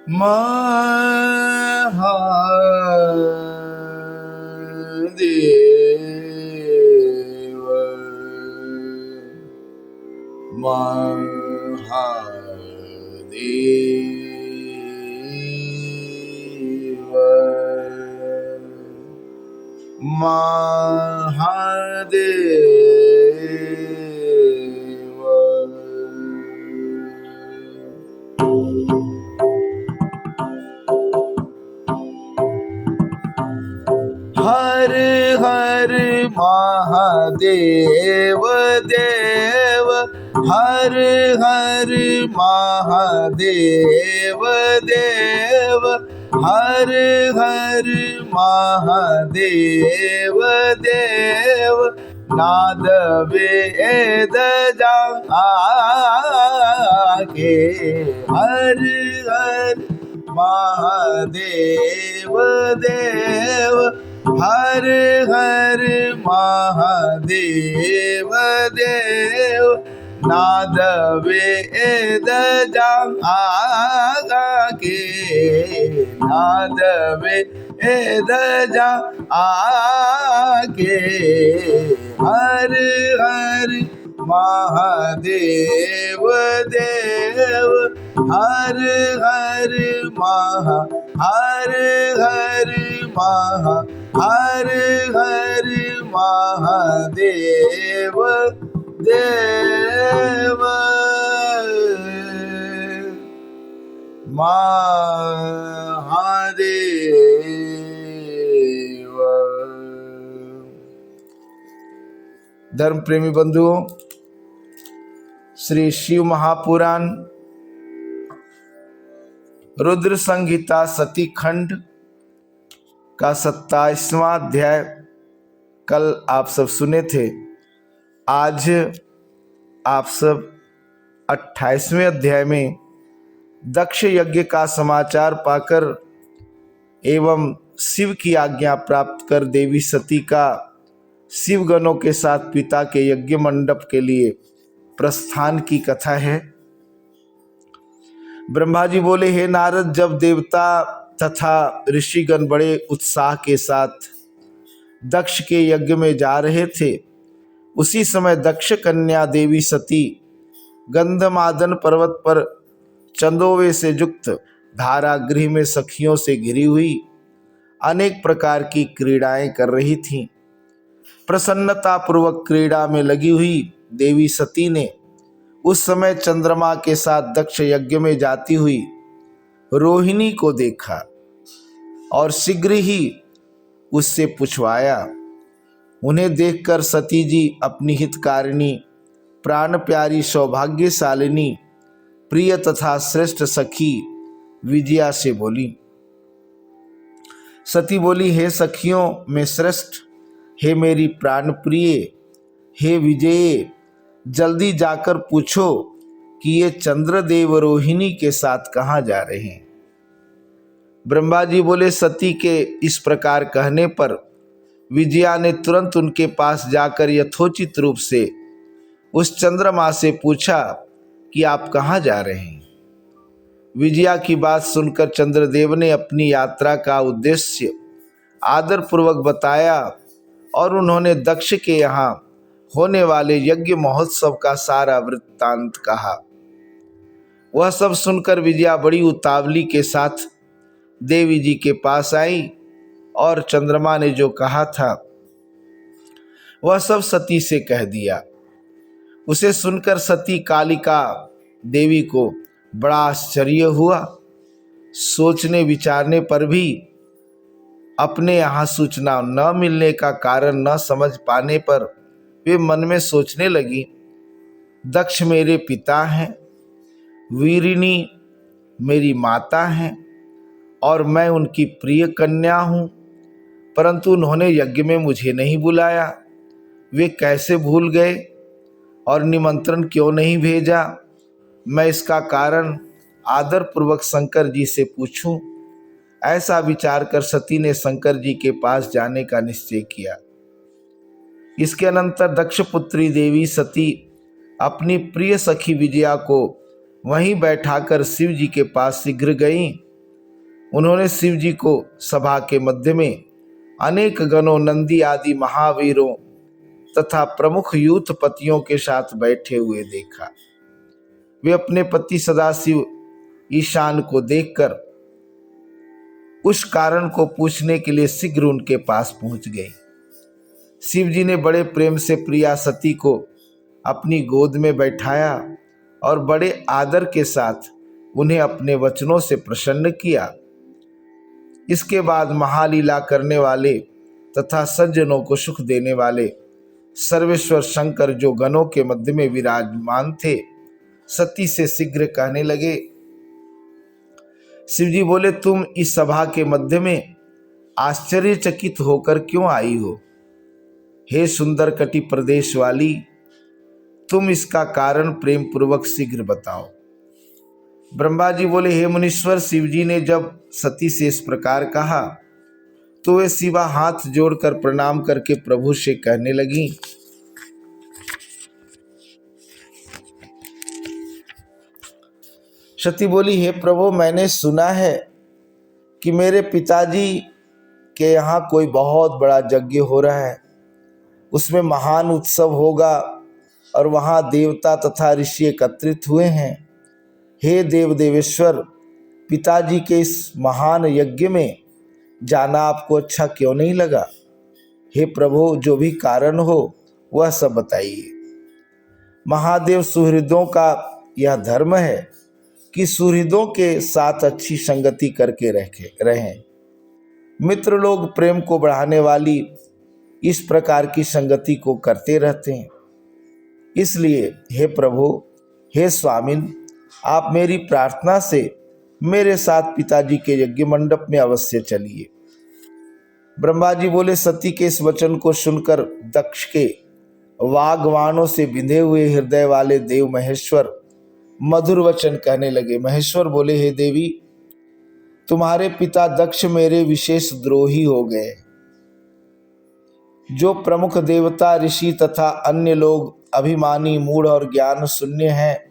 महादेव महादेव महादेव। हर हर महादेव देव, हर हर महादेव देव, हर हर महादेव देव। नाद वेद जाके हर हर महादेव देव, हर हर महादेव देव। नाद वेद जाके नाद वेद जाके हर हर महादेव देव, हर हर हर हर हर हर महादेव देव महादेव। धर्म प्रेमी बंधुओं, श्री शिव महापुराण रुद्र संहिता सती खंड का 27वां अध्याय कल आप सब सुने थे। आज आप सब 28वें अध्याय में दक्ष यज्ञ का समाचार पाकर एवं शिव की आज्ञा प्राप्त कर देवी सती का शिवगणों के साथ पिता के यज्ञ मंडप के लिए प्रस्थान की कथा है। ब्रह्मा जी बोले, हे नारद, जब देवता तथा ऋषिगण बड़े उत्साह के साथ दक्ष के यज्ञ में जा रहे थे, उसी समय दक्ष कन्या देवी सती गंधमादन पर्वत पर चंदोवे से युक्त धारागृह में सखियों से घिरी हुई अनेक प्रकार की क्रीड़ाएं कर रही थीं। प्रसन्नता पूर्वक क्रीड़ा में लगी हुई देवी सती ने उस समय चंद्रमा के साथ दक्ष यज्ञ में जाती हुई रोहिणी को देखा और शीघ्र ही उससे पूछवाया। उन्हें देखकर सती जी अपनी हितकारिणी, प्राण प्यारी, सौभाग्यशालिनी, प्रिय तथा श्रेष्ठ सखी विजया से बोली। सती बोली, हे सखियों में श्रेष्ठ, हे मेरी प्राण प्रिय, हे विजय, जल्दी जाकर पूछो कि ये चंद्रदेव रोहिणी के साथ कहाँ जा रहे हैं। ब्रह्मा जी बोले, सती के इस प्रकार कहने पर विजया ने तुरंत उनके पास जाकर यथोचित रूप से उस चंद्रमा से पूछा कि आप कहाँ जा रहे हैं। विजया की बात सुनकर चंद्रदेव ने अपनी यात्रा का उद्देश्य आदरपूर्वक बताया और उन्होंने दक्ष के यहाँ होने वाले यज्ञ महोत्सव का सारा वृत्तांत कहा। वह सब सुनकर विजया बड़ी उतावली के साथ देवी जी के पास आई और चंद्रमा ने जो कहा था वह सब सती से कह दिया। उसे सुनकर सती कालिका देवी को बड़ा आश्चर्य हुआ। सोचने विचारने पर भी अपने यहाँ सूचना न मिलने का कारण न समझ पाने पर वे मन में सोचने लगी, दक्ष मेरे पिता हैं, वीरिणी मेरी माता हैं और मैं उनकी प्रिय कन्या हूँ, परंतु उन्होंने यज्ञ में मुझे नहीं बुलाया। वे कैसे भूल गए और निमंत्रण क्यों नहीं भेजा? मैं इसका कारण आदरपूर्वक शंकर जी से पूछूं। ऐसा विचार कर सती ने शंकर जी के पास जाने का निश्चय किया। इसके अनंतर दक्ष पुत्री देवी सती अपनी प्रिय सखी विजया को वहीं बैठाकर शिव जी के पास शीघ्र गईं उन्होंने शिव जी को सभा के मध्य में अनेक गणों, नंदी आदि महावीरों तथा प्रमुख यूथपतियों के साथ बैठे हुए देखा। वे अपने पति सदाशिव ईशान को देखकर उस कारण को पूछने के लिए शीघ्र उनके पास पहुंच गए। शिव जी ने बड़े प्रेम से प्रिया सती को अपनी गोद में बैठाया और बड़े आदर के साथ उन्हें अपने वचनों से प्रसन्न किया। इसके बाद महालीला करने वाले तथा सज्जनों को सुख देने वाले सर्वेश्वर शंकर जो गणों के मध्य में विराजमान थे, सती से शीघ्र कहने लगे। शिव जी बोले, तुम इस सभा के मध्य में आश्चर्यचकित होकर क्यों आई हो? हे सुंदर कटि प्रदेश वाली, तुम इसका कारण प्रेम पूर्वक शीघ्र बताओ। ब्रह्मा जी बोले, हे मुनीश्वर, शिव जी ने जब सती से इस प्रकार कहा तो वे शिवा हाथ जोड़कर प्रणाम करके प्रभु से कहने लगी, सती बोली, हे प्रभु, मैंने सुना है कि मेरे पिताजी के यहाँ कोई बहुत बड़ा यज्ञ हो रहा है, उसमें महान उत्सव होगा और वहाँ देवता तथा ऋषि एकत्रित हुए हैं। हे देव देवेश्वर, पिताजी के इस महान यज्ञ में जाना आपको अच्छा क्यों नहीं लगा? हे प्रभु, जो भी कारण हो वह सब बताइए। महादेव सुहृदों का यह धर्म है कि सुहृदों के साथ अच्छी संगति करके रहें। मित्र लोग प्रेम को बढ़ाने वाली इस प्रकार की संगति को करते रहते हैं। इसलिए हे प्रभु, हे स्वामिन, आप मेरी प्रार्थना से मेरे साथ पिताजी के यज्ञ मंडप में अवश्य चलिए। ब्रह्मा जी बोले, सती के इस वचन को सुनकर दक्ष के वागवाणों से बिंधे हुए हृदय वाले देव महेश्वर मधुर वचन कहने लगे। महेश्वर बोले, हे देवी, तुम्हारे पिता दक्ष मेरे विशेष द्रोही हो गए। जो प्रमुख देवता, ऋषि तथा अन्य लोग अभिमानी, मूढ़ और ज्ञान शून्य हैं,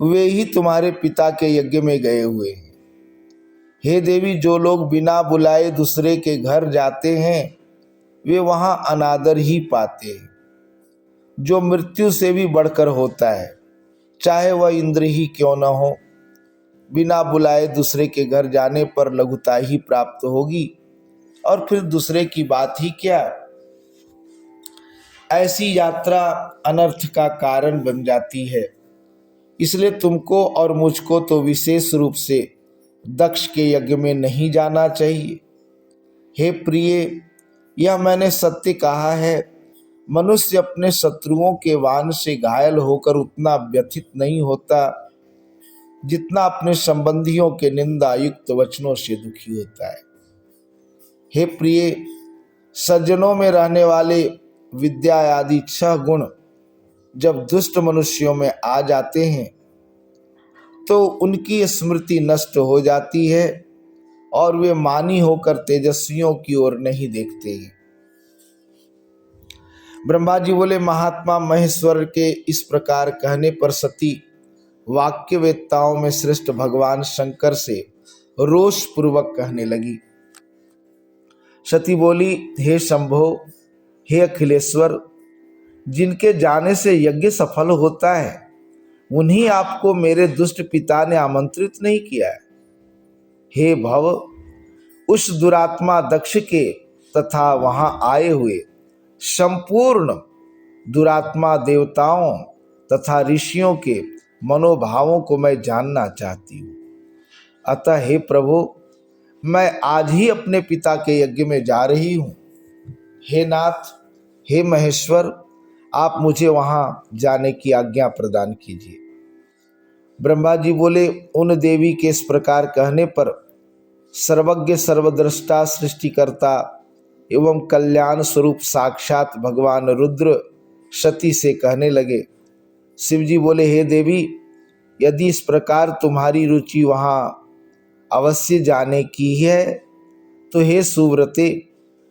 वे ही तुम्हारे पिता के यज्ञ में गए हुए हैं। हे देवी, जो लोग बिना बुलाए दूसरे के घर जाते हैं वे वहां अनादर ही पाते हैं। जो मृत्यु से भी बढ़कर होता है, चाहे वह इंद्र ही क्यों न हो, बिना बुलाए दूसरे के घर जाने पर लघुता ही प्राप्त होगी और फिर दूसरे की बात ही क्या। ऐसी यात्रा अनर्थ का कारण बन जाती है। इसलिए तुमको और मुझको तो विशेष रूप से दक्ष के यज्ञ में नहीं जाना चाहिए। हे प्रिय, यह मैंने सत्य कहा है। मनुष्य अपने शत्रुओं के वाण से घायल होकर उतना व्यथित नहीं होता जितना अपने संबंधियों के निंदा युक्त वचनों से दुखी होता है। हे प्रिय, सज्जनों में रहने वाले विद्या आदि 6 गुण जब दुष्ट मनुष्यों में आ जाते हैं तो उनकी स्मृति नष्ट हो जाती है और वे मानी होकर तेजस्वियों की ओर नहीं देखते हैं। ब्रह्मा जी बोले, महात्मा महेश्वर के इस प्रकार कहने पर सती वाक्य वेत्ताओं में श्रेष्ठ भगवान शंकर से रोष पूर्वक कहने लगी। सती बोली, हे शंभो, हे अखिलेश्वर, जिनके जाने से यज्ञ सफल होता है उन्हीं आपको मेरे दुष्ट पिता ने आमंत्रित नहीं किया है। हे भव, उस दुरात्मा दक्ष के तथा वहां आए हुए संपूर्ण दुरात्मा देवताओं तथा ऋषियों के मनोभावों को मैं जानना चाहती हूँ। अतः हे प्रभु, मैं आज ही अपने पिता के यज्ञ में जा रही हूँ। हे नाथ, हे महेश्वर, आप मुझे वहां जाने की आज्ञा प्रदान कीजिए। ब्रह्मा जी बोले, उन देवी के इस प्रकार कहने पर सर्वज्ञ, सर्वद्रष्टा, सृष्टिकर्ता एवं कल्याण स्वरूप साक्षात भगवान रुद्र सती से कहने लगे। शिव जी बोले, हे देवी, यदि इस प्रकार तुम्हारी रुचि वहां अवश्य जाने की है तो हे सुव्रते,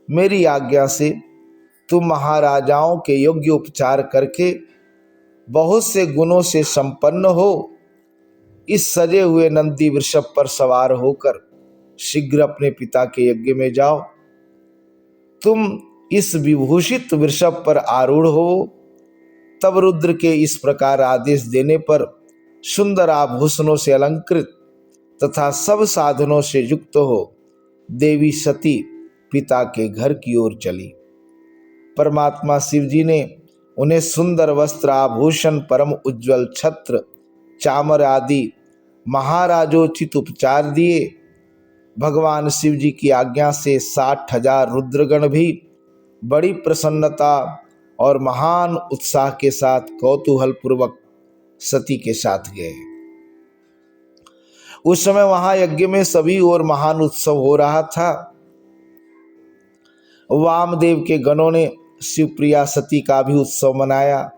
मेरी आज्ञा से तुम महाराजाओं के योग्य उपचार करके बहुत से गुणों से संपन्न हो इस सजे हुए नंदी वृषभ पर सवार होकर शीघ्र अपने पिता के यज्ञ में जाओ। तुम इस विभूषित वृषभ पर आरूढ़ हो। तब रुद्र के इस प्रकार आदेश देने पर सुंदर आभूषणों से अलंकृत तथा सब साधनों से युक्त हो देवी सती पिता के घर की ओर चली। परमात्मा शिव जी ने उन्हें सुंदर वस्त्र, आभूषण, परम उज्ज्वल छत्र, चामर आदि महाराजोचित उपचार दिए। भगवान शिव जी की आज्ञा से 60,000 रुद्रगण भी बड़ी प्रसन्नता और महान उत्साह के साथ कौतूहल पूर्वक सती के साथ गए। उस समय वहां यज्ञ में सभी ओर महान उत्सव हो रहा था। वामदेव के गणों ने शिवप्रिया सती का भी उत्सव मनाया।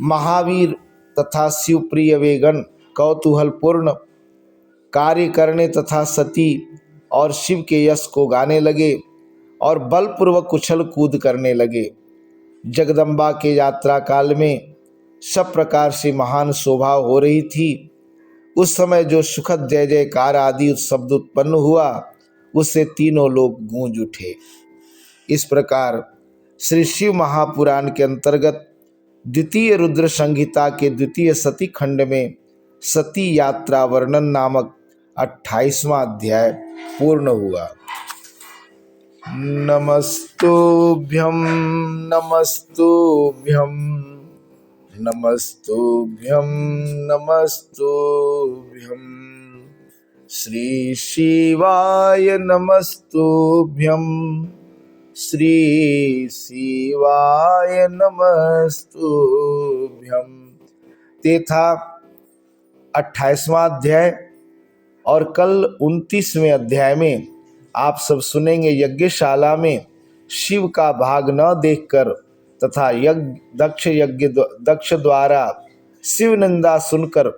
महावीर तथा शिवप्रिय वे गण कौतूहल पूर्ण कार्य करने तथा सती और शिव के यश को गाने लगे और बलपूर्वक उछल कूद करने लगे। जगदम्बा के यात्रा काल में सब प्रकार से महान शोभा हो रही थी। उस समय जो सुखद जय जयकार आदि शब्द उत्पन्न हुआ उससे तीनों लोग गूंज उठे। इस प्रकार श्री शिव महापुराण के अंतर्गत द्वितीय रुद्र संहिता के द्वितीय सती खंड में सती यात्रा वर्णन नामक 28वां अध्याय पूर्ण हुआ। नमस्तुभ्यं नमस्तुभ्यं नमस्तुभ्यं नमस्तुभ्यं श्री शिवाय नमस्तुभ्यं श्री शिवाय नमस्तुभ्यं। ते था 28वां अध्याय और कल 29वें अध्याय में आप सब सुनेंगे यज्ञशाला में शिव का भाग न देखकर तथा दक्ष द्वारा शिव निंदा सुनकर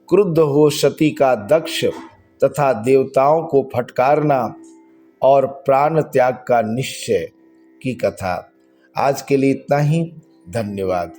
क्रुद्ध हो सती का दक्ष तथा देवताओं को फटकारना और प्राण त्याग का निश्चय की कथा। आज के लिए इतना ही। धन्यवाद।